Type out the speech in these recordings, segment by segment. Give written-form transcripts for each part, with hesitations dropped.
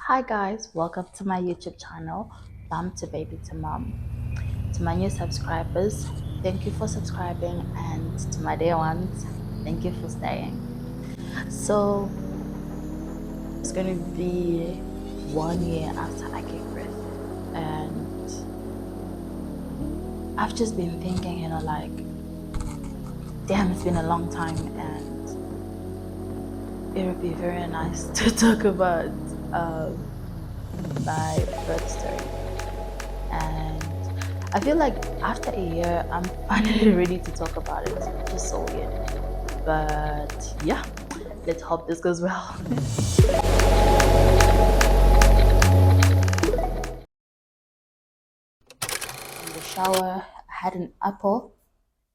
Hi guys, welcome to my YouTube channel, Mom to Baby to Mom. To my new subscribers, thank you for subscribing, and to my dear ones, thank you for staying. So it's going to be 1 year after I gave birth, and I've just been thinking, like, damn, it's been a long time, and it would be very nice to talk about my birth story. And I feel like after a year, I'm finally ready to talk about it, which is so weird. But yeah, let's hope this goes well. In the shower, I had an apple,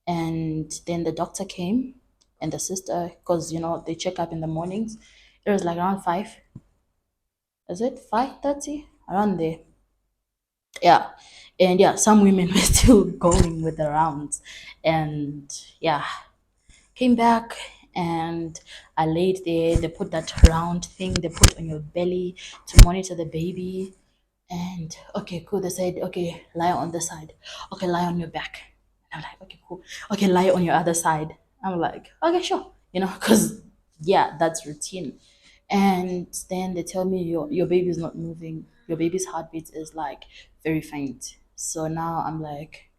and then the doctor came, and the sister, because they check up in the mornings. It was like around 5. Is it 5:30? Around there. Yeah. And yeah, some women were still going with the rounds. And yeah, came back, and I laid there. They put that round thing they put on your belly to monitor the baby. And okay, cool. They said, okay, lie on the side. Okay, lie on your back. And I'm like, okay, cool. Okay, lie on your other side. I'm like, okay, sure. Because yeah, that's routine. And then they tell me your baby's not moving. Your baby's heartbeat is like very faint. So now I'm like,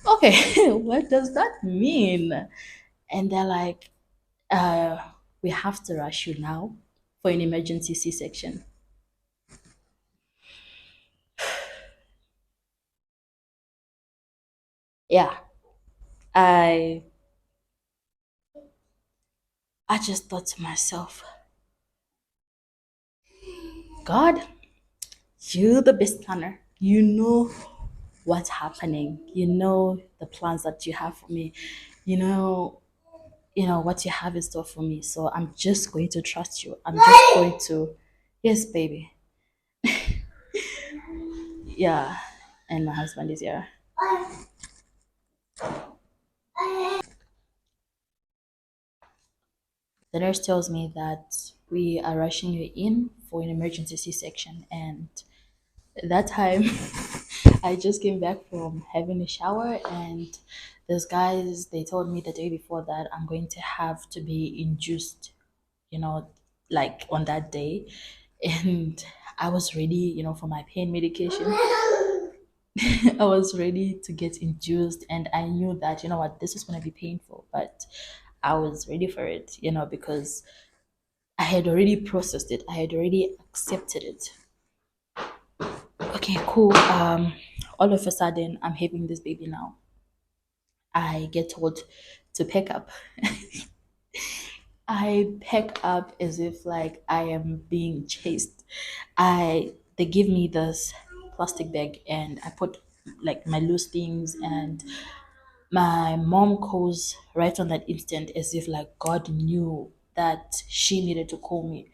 okay, what does that mean? And they're like, uh, we have to rush you now for an emergency C-section. Yeah, I I just thought to myself, God, you the best planner. You know what's happening. You know the plans that you have for me. You know, what you have in store for me. So I'm just going to trust you. I'm just going to, yes, baby. Yeah, and my husband is here. The nurse tells me that we are rushing you in for an emergency C-section, and that time I just came back from having a shower, and those guys, they told me the day before that I'm going to have to be induced, you know like on that day. And I was ready, for my pain medication. I was ready to get induced, and I knew that, what, this was going to be painful, but I was ready for it, because I had already processed it. I had already accepted it. Okay, cool. All of a sudden, I'm having this baby now. I get told to pack up. I pack up as if like I am being chased. They give me this plastic bag, and I put like my loose things, and my mom calls right on that instant, as if like God knew that she needed to call me.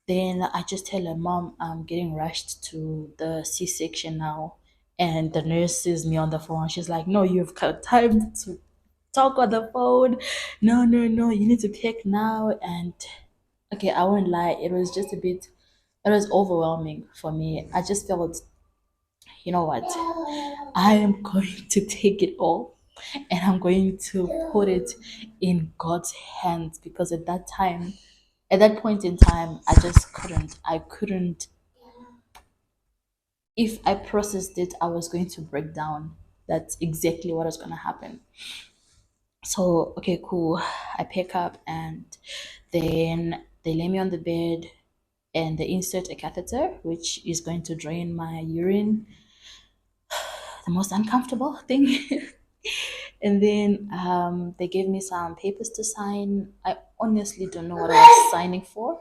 Then I just tell her, Mom, I'm getting rushed to the C section now. And the nurse sees me on the phone. She's like, No, you've got time to talk on the phone. No, no, no, you need to pick now. And okay, I won't lie, it was overwhelming for me. I just felt, you know what, I am going to take it all, and I'm going to put it in God's hands, because at that point in time, I couldn't. If I processed it, I was going to break down. That's exactly what was going to happen. So okay, cool. I pick up, and then they lay me on the bed, and they insert a catheter which is going to drain my urine, the most uncomfortable thing. And then they gave me some papers to sign. I honestly don't know what I was signing for.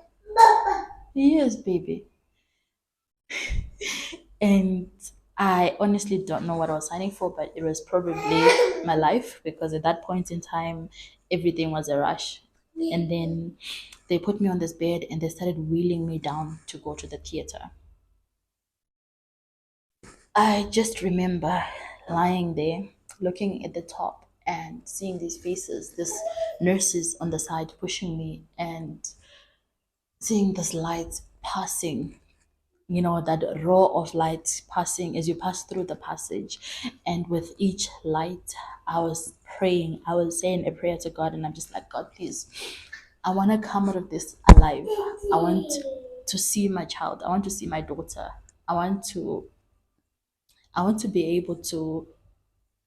Yes, baby. And I honestly don't know what I was signing for, but it was probably my life, because at that point in time, everything was a rush. And then they put me on this bed, and they started wheeling me down to go to the theater. I just remember lying there, looking at the top, and seeing these faces, these nurses on the side pushing me, and seeing this light passing. that row of light passing as you pass through the passage. And with each light, I was praying, I was saying a prayer to God, and I'm just like, God, please, I want to come out of this alive. I want to see my child. I want to see my daughter. I want to I want to be able to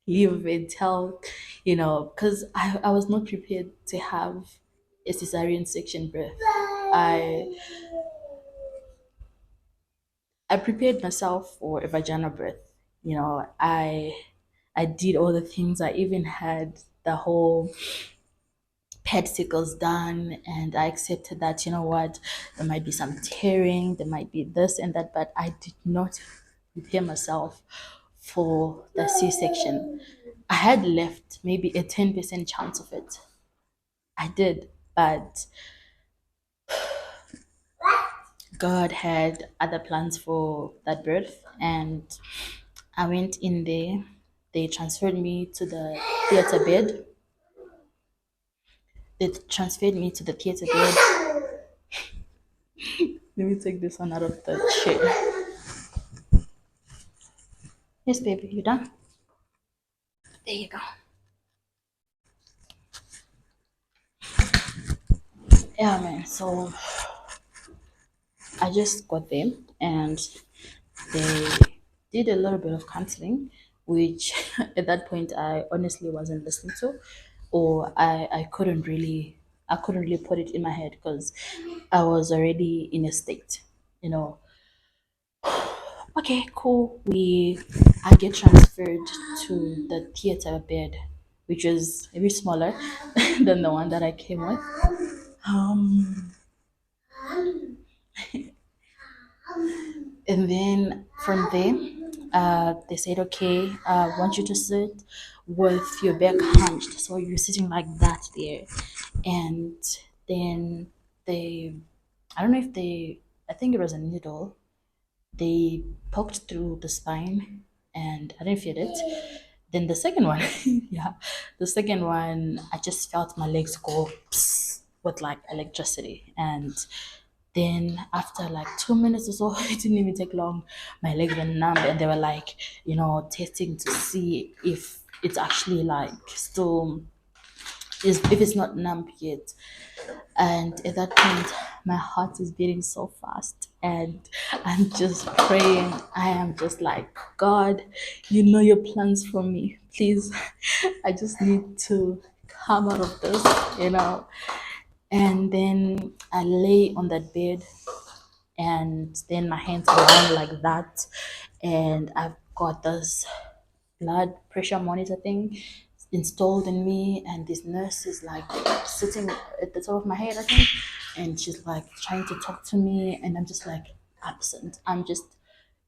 live and tell, because I was not prepared to have a cesarean section birth. I I prepared myself for a vaginal birth. I did all the things. I even had the whole pet sickles done, and I accepted that, there might be some tearing, there might be this and that, but I did not prepare myself for the C-section. I had left maybe a 10% chance of it. I did, but God had other plans for that birth, and I went in there. They transferred me to the theater bed. They transferred me to the theater bed. Let me take this one out of the chair. Yes, baby, you done? There you go. Yeah, man. So I just got them, and they did a little bit of counseling, which at that point I honestly wasn't listening to, or I couldn't really put it in my head because I was already in a state, you know. Okay, cool. I get transferred to the theater bed, which is a bit smaller than the one that I came with. Um, and then from there, they said, okay, I want you to sit with your back hunched. So you're sitting like that there. And then they, I don't know if they, I think it was a needle. They poked through the spine, and I didn't feel it. Then the second one, yeah, the second one, I just felt my legs go psst, with like electricity. And then after like 2 minutes or so, it didn't even take long, my legs were numb, and they were like, testing to see if it's actually like still is if it's not numb yet. And at that point, my heart is beating so fast, and I'm just praying. I am just like, God, you know your plans for me. Please, I just need to come out of this. And then I lay on that bed, and then my hands are down like that, and I've got this blood pressure monitor thing installed in me, and this nurse is like sitting at the top of my head, I think, and she's like trying to talk to me, and I'm just like absent. I'm just,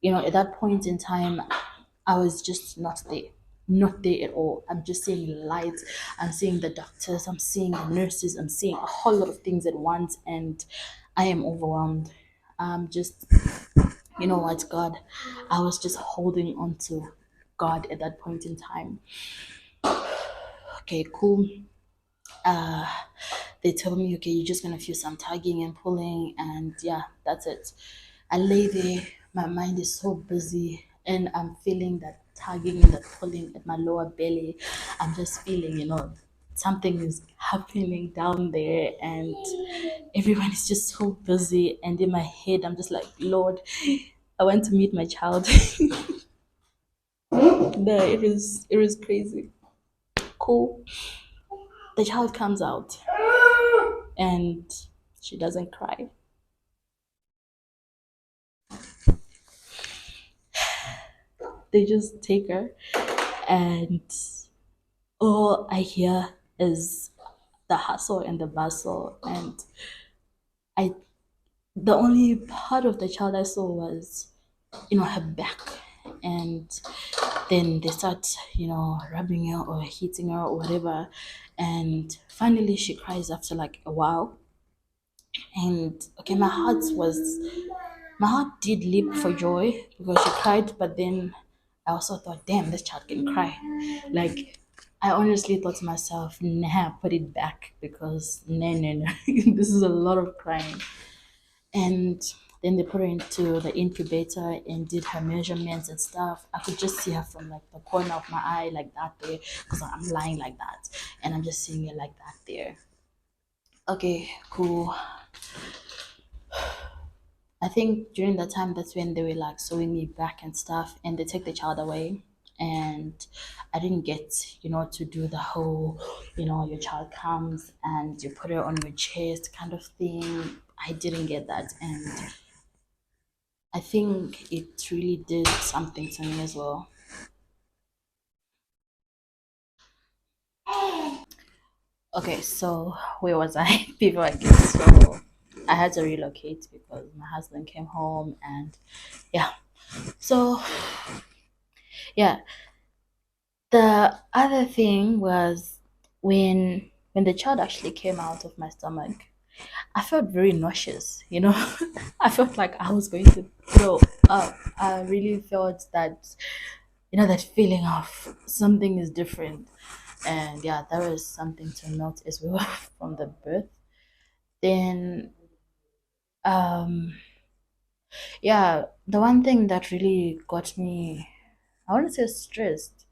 at that point in time, I was just not there at all. I'm just seeing lights, I'm seeing the doctors, I'm seeing the nurses, I'm seeing a whole lot of things at once, and I am overwhelmed. I'm just, you know what, God, I was just holding on to God at that point in time. Okay, cool. Uh, they told me, okay, you're just gonna feel some tugging and pulling, and yeah, that's it. I lay there, my mind is so busy, and I'm feeling that tugging and that pulling at my lower belly. I'm just feeling, something is happening down there, and everyone is just so busy. And in my head, I'm just like, Lord, I want to meet my child. No, it was crazy. Cool. The child comes out, and she doesn't cry. They just take her, and all I hear is the hustle and the bustle. And I, the only part of the child I saw was, her back. And then they start, rubbing her or hitting her or whatever. And finally, she cries after like a while. And okay, my heart did leap for joy because she cried, but then I also thought, damn, this child can cry. Like, I honestly thought to myself, nah, put it back because no, no, no, this is a lot of crying. And Then they put her into the incubator and did her measurements and stuff. I could just see her from like the corner of my eye, like that there, because I'm lying like that, and I'm just seeing it like that there. Okay, cool. I think during that time, that's when they were like sewing me back and stuff, and they take the child away. And I didn't get, to do the whole, your child comes and you put it on your chest kind of thing. I didn't get that. And I think it really did something to me as well. Okay, so where was I before I get so I had to relocate because my husband came home and yeah. So yeah, the other thing was when the child actually came out of my stomach, I felt very nauseous. I felt like I was going to throw up. I really felt that, that feeling of something is different. And yeah, that was something to note as well from the birth. Then, um, yeah, the one thing that really got me, I wouldn't say stressed,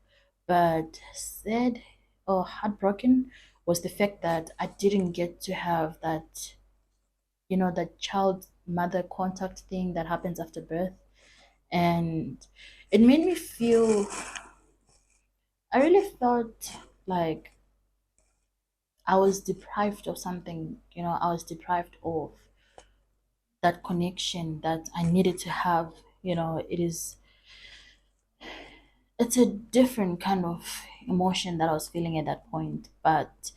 but sad or heartbroken was the fact that I didn't get to have that, that child mother contact thing that happens after birth. And it made me feel, I really felt like I was deprived of something, I was deprived of that connection that I needed to have. It's a different kind of emotion that I was feeling at that point. But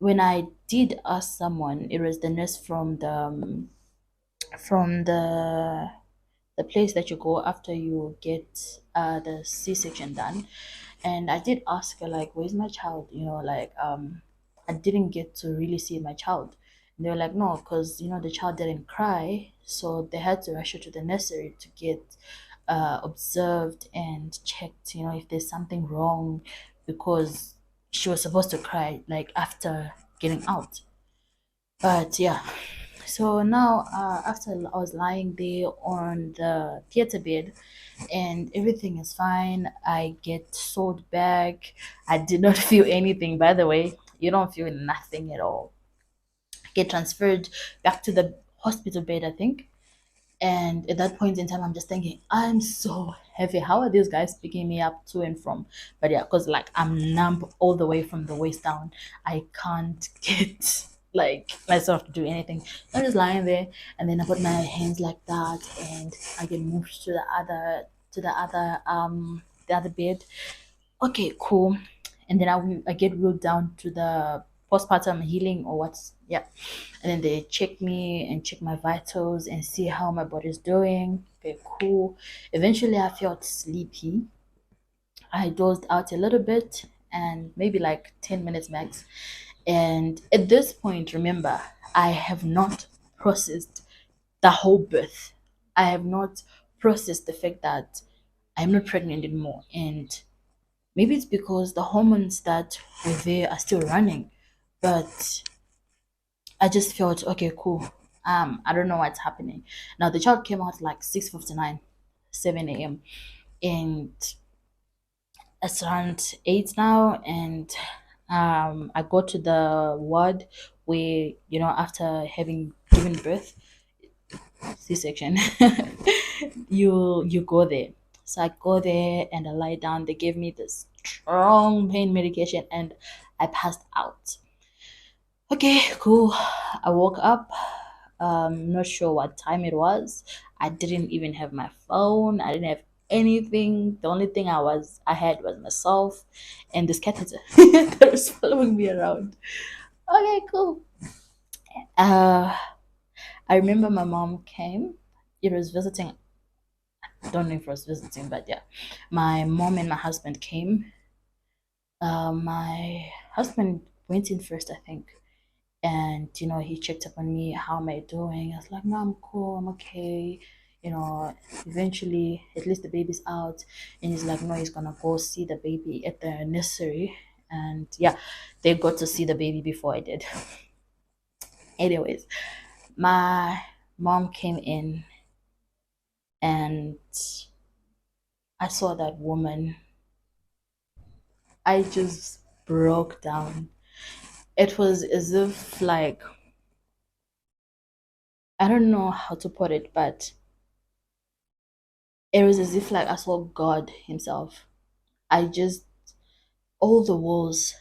when I did ask someone, it was the nurse from the place that you go after you get the C-section done. And I did ask her like, "Where's my child?" Like I didn't get to really see my child. And they were like, "No, because the child didn't cry, so they had to rush her to the nursery to get observed and checked. If there's something wrong, because she was supposed to cry like after getting out." But yeah, so now after I was lying there on the theater bed and everything is fine, I get sewed back. I did not feel anything, by the way. You don't feel nothing at all. Get transferred back to the hospital bed, I think. And at that point in time, I'm just thinking, I'm so heavy. How are these guys picking me up to and from? But yeah, because like I'm numb all the way from the waist down. I can't get like myself to do anything. I'm just lying there, and then I put my hands like that, and I get moved to the other bed. Okay, cool. And then I get wheeled down to the postpartum healing or what's, yeah. And then they check me and check my vitals and see how my body's doing. Okay, cool. Eventually I felt sleepy. I dozed out a little bit and maybe like 10 minutes max. And at this point, remember, I have not processed the whole birth. I have not processed the fact that I'm not pregnant anymore. And maybe it's because the hormones that were there are still running. But I just felt okay, cool. I don't know what's happening. Now the child came out like 6:59, 7 a.m. and it's around 8 now, and I go to the ward where after having given birth, C-section, you go there. So I go there and I lie down. They gave me this strong pain medication and I passed out. Okay, cool. I woke up. Not sure what time it was. I didn't even have my phone. I didn't have anything. The only thing I had was myself and this catheter that was following me around. Okay, cool. Uh, I remember my mom came. It was visiting. I don't know if it was visiting, but yeah, my mom and my husband came. My husband went in first, I think, and he checked up on me. How am I doing? I was like, no, I'm cool, I'm okay. Eventually at least the baby's out, and he's like, no, he's gonna go see the baby at the nursery. And yeah, they got to see the baby before I did. Anyways, my mom came in and I saw that woman. I just broke down. It was as if, like, I don't know how to put it, but it was as if, like, I saw God Himself. I just, all the walls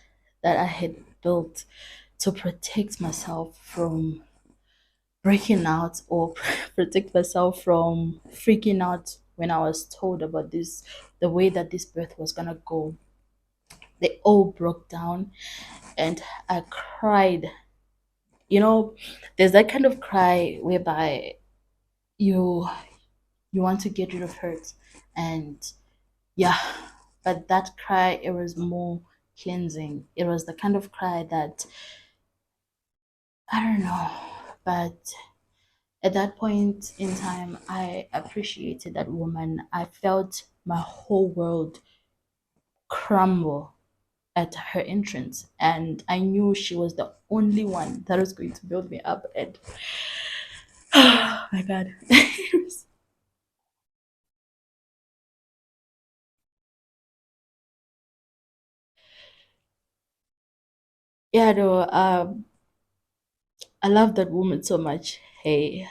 that I had built to protect myself from breaking out or protect myself from freaking out when I was told about this, the way that this birth was gonna go, they all broke down and I cried. You know, there's that kind of cry whereby you you want to get rid of hurt, and yeah, but that cry, it was more cleansing. It was the kind of cry that, I don't know, but at that point in time I appreciated that woman. I felt my whole world crumble at her entrance, and I knew she was the only one that was going to build me up. And oh my god. It was- yeah, no, I love that woman so much. Hey,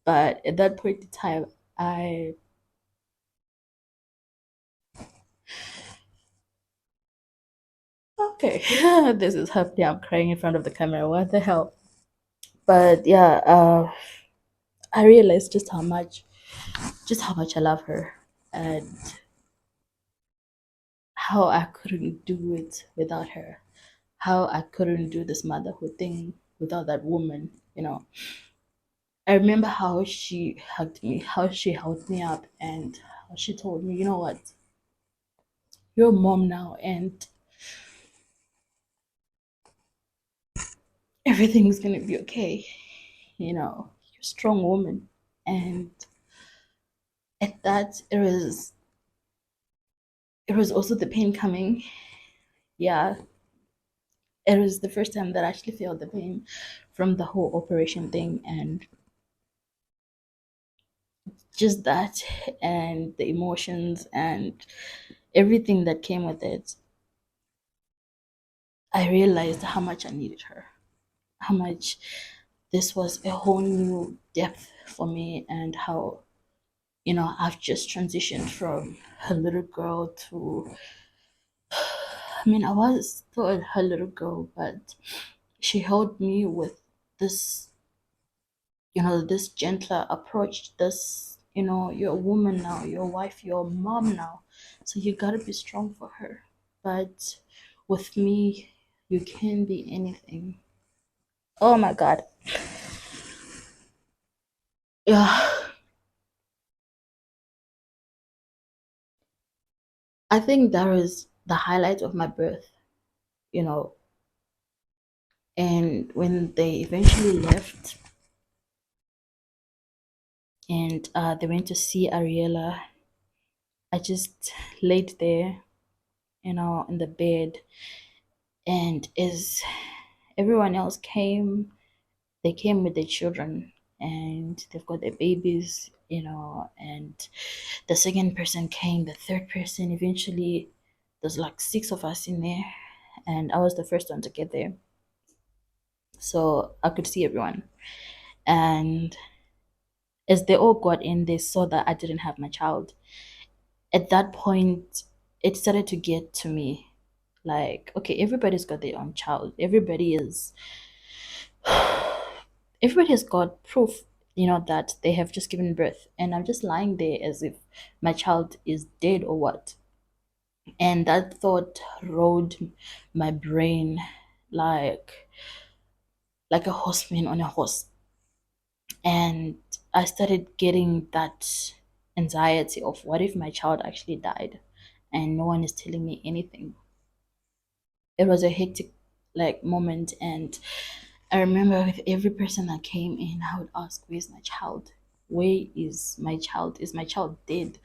but at that point in time, I okay, this is happening. I'm crying in front of the camera. What the hell? But yeah, I realized just how much I love her, and how I couldn't do it without her. How I couldn't do this motherhood thing without that woman. You know, I remember how she hugged me, how she held me up, and how she told me, you know what, you're a mom now, and everything's gonna be okay. You know, you're a strong woman. And at that, it was also the pain coming. Yeah, it was the first time that I actually felt the pain from the whole operation thing, and just that, and the emotions and everything that came with it. I realized how much I needed her, how much this was a whole new depth for me, and how, I've just transitioned from a little girl to, I mean, I was still her little girl, but she held me with this, this gentler approach. This, you're a woman now, you're a wife, you're a mom now. So you gotta be strong for her. But with me, you can be anything. Oh my God. Yeah. I think that was the highlight of my birth, you know. And when they eventually left and they went to see Ariella, I just laid there, in the bed. And as everyone else came, they came with their children and they've got their babies, and the second person came, the third person. Eventually, there's like six of us in there, and I was the first one to get there. So I could see everyone. And as they all got in, they saw that I didn't have my child. At that point, it started to get to me like, okay, everybody's got their own child. Everybody has got proof, that they have just given birth. And I'm just lying there as if my child is dead or what. And that thought rode my brain like a horseman on a horse. And I started getting that anxiety of, what if my child actually died and no one is telling me anything. It was a hectic, like, moment. And I remember with every person that came in, I would ask, where's my child? Where is my child? Is my child dead?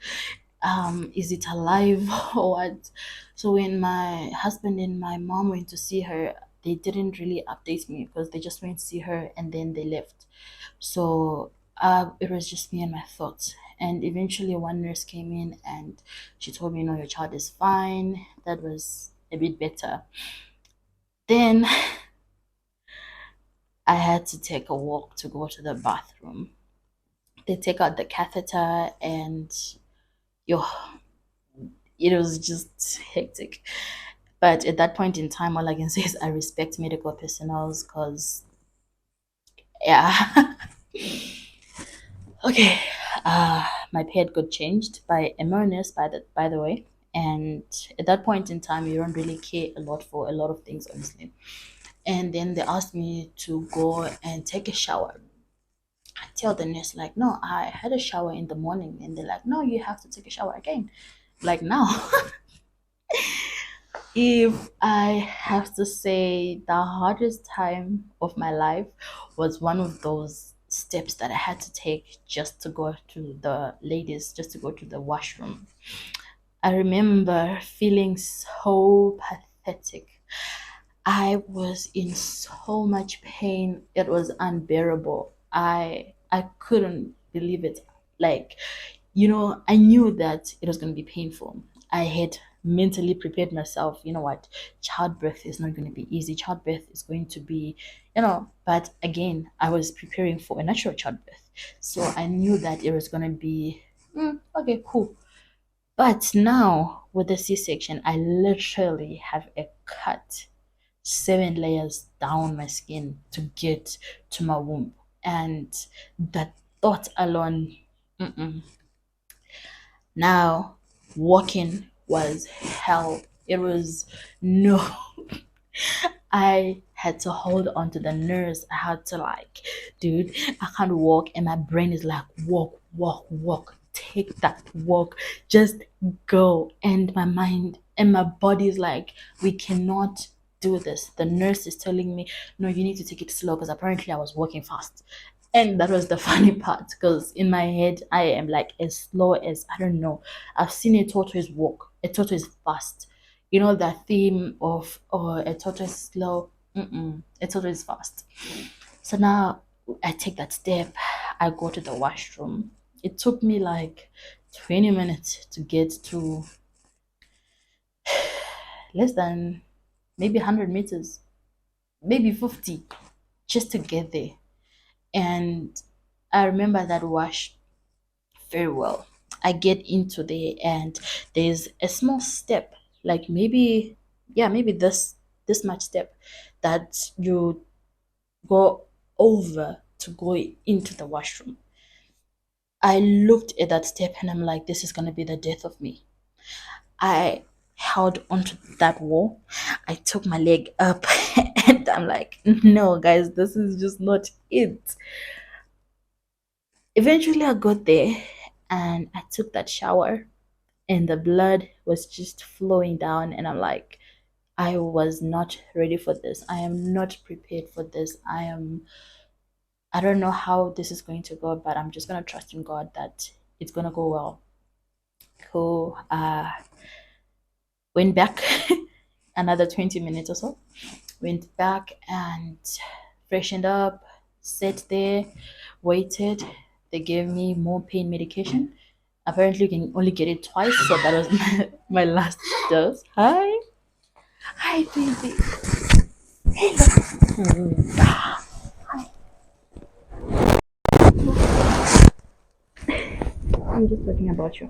Is it alive or what? So when my husband and my mom went to see her, they didn't really update me because they just went to see her and then they left. So it was just me and my thoughts. And eventually, one nurse came in and she told me, "No, your child is fine." That was a bit better. Then I had to take a walk to go to the bathroom. They take out the catheter, and yo, it was just hectic. But at that point in time, all I can say is I respect medical personnel because, yeah. Okay. My pad got changed by a nurse, by the way. And at that point in time, you don't really care a lot for a lot of things, honestly. And then they asked me to go and take a shower. I tell the nurse, like, no, I had a shower in the morning. And they're like, no, you have to take a shower again. Like, now. If I have to say, the hardest time of my life was one of those steps that I had to take just to go to the ladies, just to go to the washroom. I remember feeling so pathetic. I was in so much pain. It was unbearable. I couldn't believe it. Like, I knew that it was going to be painful. I had mentally prepared myself. You know what? Childbirth is not going to be easy. Childbirth is going to be, but again, I was preparing for a natural childbirth. So I knew that it was going to be, okay, cool. But now with the C section, I literally have a cut 7 layers down my skin to get to my womb. And that thought alone, mm-mm. Now, walking was hell. It was no. I had to hold on to the nurse. I had to, like, dude, I can't walk, and my brain is like, walk, walk, walk. Take that walk. Just go. And my mind and my body is like, we cannot do this. The nurse is telling me, no, you need to take it slow because apparently I was walking fast. And that was the funny part because in my head, I am like as slow as, I don't know. I've seen a tortoise walk. A tortoise fast. You know that theme of, oh, a tortoise slow. Mm-mm, a tortoise fast. So now I take that step. I go to the washroom. It took me like 20 minutes to get to less than maybe 100 meters, maybe 50, just to get there. And I remember that wash very well. I get into there, and there's a small step, like maybe, yeah, maybe this much step that you go over to go into the washroom. I looked at that step and I'm like, this is gonna be the death of me. I held onto that wall. I took my leg up and I'm like, no, guys, this is just not it. Eventually, I got there and I took that shower, and the blood was just flowing down. And I'm like, I was not ready for this. I am not prepared for this. I don't know how this is going to go, but I'm just going to trust in God that it's going to go well. Cool. Went back another 20 minutes or so. Went back and freshened up, sat there, waited. They gave me more pain medication. Apparently, you can only get it twice, so that was my last dose. Hi. Hi, baby. I'm just talking about you.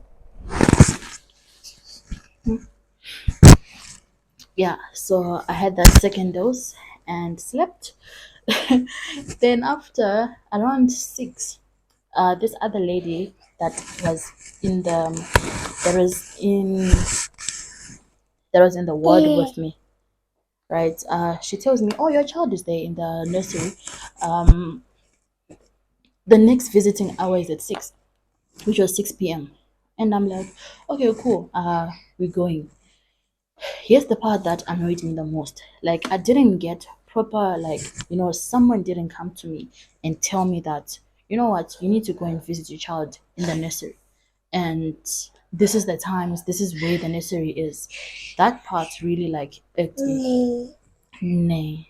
Yeah, so I had that second dose and slept. Then after around 6, this other lady was in the that was in that was in the ward with me, right? She tells me, "Oh, your child is there in the nursery. Um, the next visiting hour is at 6, which was 6 p.m." And I'm like, "Okay, cool. We're going." Here's the part that annoyed me the most. Like, I didn't get proper, like, someone didn't come to me and tell me that, you know what, you need to go and visit your child in the nursery. And this is the times, this is where the nursery is. That part really, like, irked me. Nay.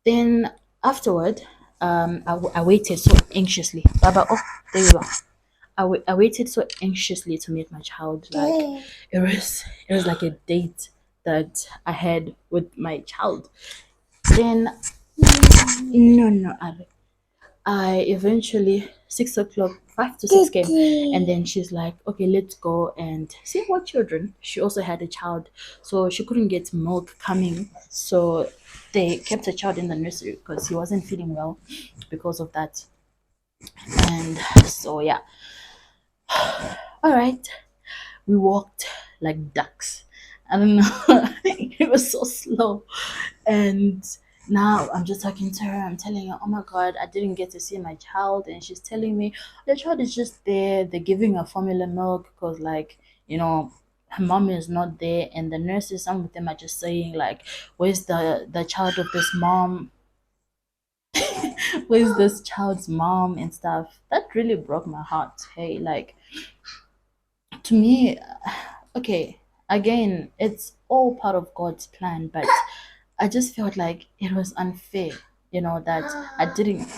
Then afterward, I waited so anxiously. Baba, oh, there you are. I waited so anxiously to meet my child. Like it was like a date that I had with my child. Then no, no, I eventually 6 o'clock, 5 to 6 came, and then she's like, "Okay, let's go and see what children." She also had a child, so she couldn't get milk coming, so they kept her child in the nursery because he wasn't feeling well because of that. And so yeah, all right, we walked like ducks. I don't know. It was so slow. And now I'm just talking to her. I'm telling her, oh my God, I didn't get to see my child. And she's telling me, the child is just there. They're giving her formula milk because, like, her mom is not there. And the nurses, some of them are just saying, like, where's the child of this mom? Where's this child's mom and stuff? That really broke my heart. Hey, like, to me, okay, again, it's all part of God's plan, but I just felt like it was unfair, that I didn't,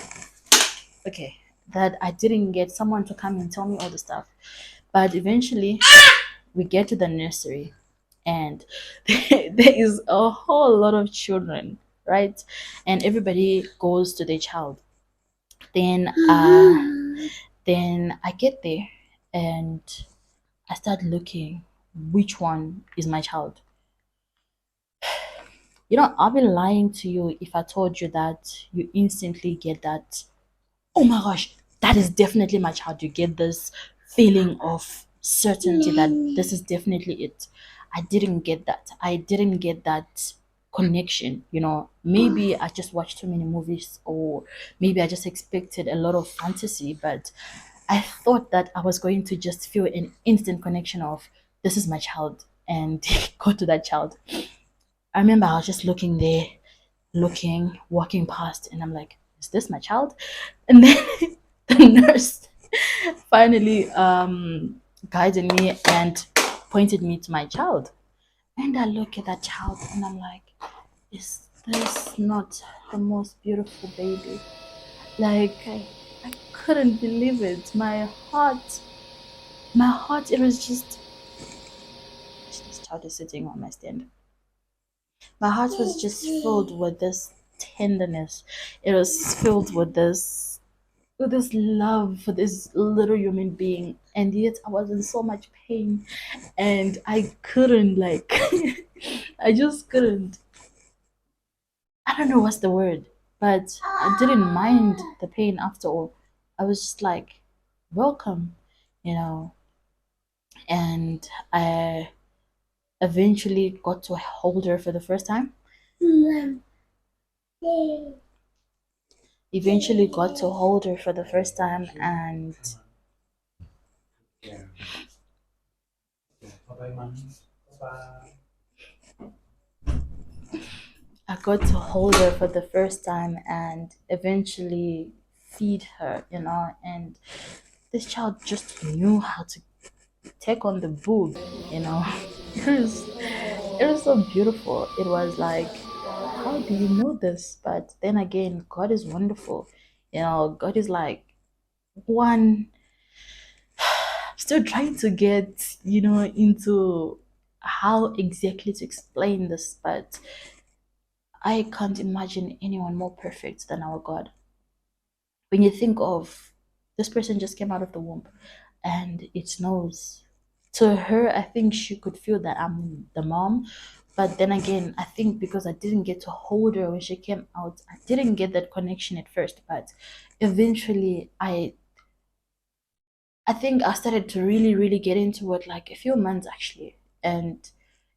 okay, that I didn't get someone to come and tell me all the stuff. But eventually, we get to the nursery, and there is a whole lot of children, right? And everybody goes to their child. Then, then I get there, and I start looking which one is my child. I'll be lying to you if I told you that you instantly get that, oh my gosh, that is definitely my child. You get this feeling of certainty that this is definitely it. I didn't get that. I didn't get that connection. Maybe I just watched too many movies, or maybe I just expected a lot of fantasy, but I thought that I was going to just feel an instant connection of this is my child and go to that child. I remember I was just looking there, looking, walking past, and I'm like, is this my child? And then the nurse finally guided me and pointed me to my child. And I look at that child and I'm like, is this not the most beautiful baby? Like, I couldn't believe it. My heart, it was just, this child is sitting on my stand. My heart was just filled with this tenderness. It was filled with this love for this little human being, and yet I was in so much pain, and I couldn't, like, I just couldn't. I don't know what's the word, but I didn't mind the pain after all. I was just like, welcome, you know, and I eventually got to hold her for the first time. Eventually got to hold her for the first time, and I got to hold her for the first time and eventually feed her, and this child just knew how to take on the boob, you know. It was so beautiful. It was like, how do you know this? But then again, God is wonderful. God is like one, still trying to get, into how exactly to explain this, but I can't imagine anyone more perfect than our God. When you think of this person just came out of the womb and it knows, to her, I think she could feel that I'm the mom. But then again, I think because I didn't get to hold her when she came out, I didn't get that connection at first. But eventually, I think I started to really, really get into it like a few months actually. And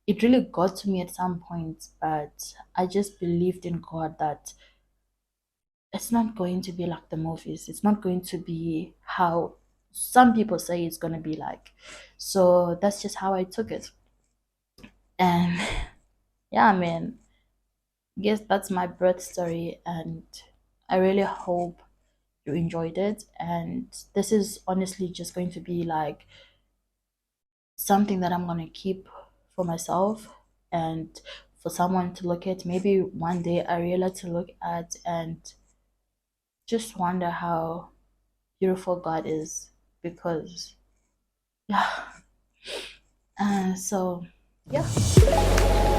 it really got to me at some point, but I just believed in God that it's not going to be like the movies. It's not going to be how some people say it's going to be like. So that's just how I took it. And yeah, man, guess that's my birth story. And I really hope you enjoyed it. And this is honestly just going to be like something that I'm going to keep for myself and for someone to look at. Maybe one day I realize to look at and just wonder how beautiful God is, because yeah. So yeah.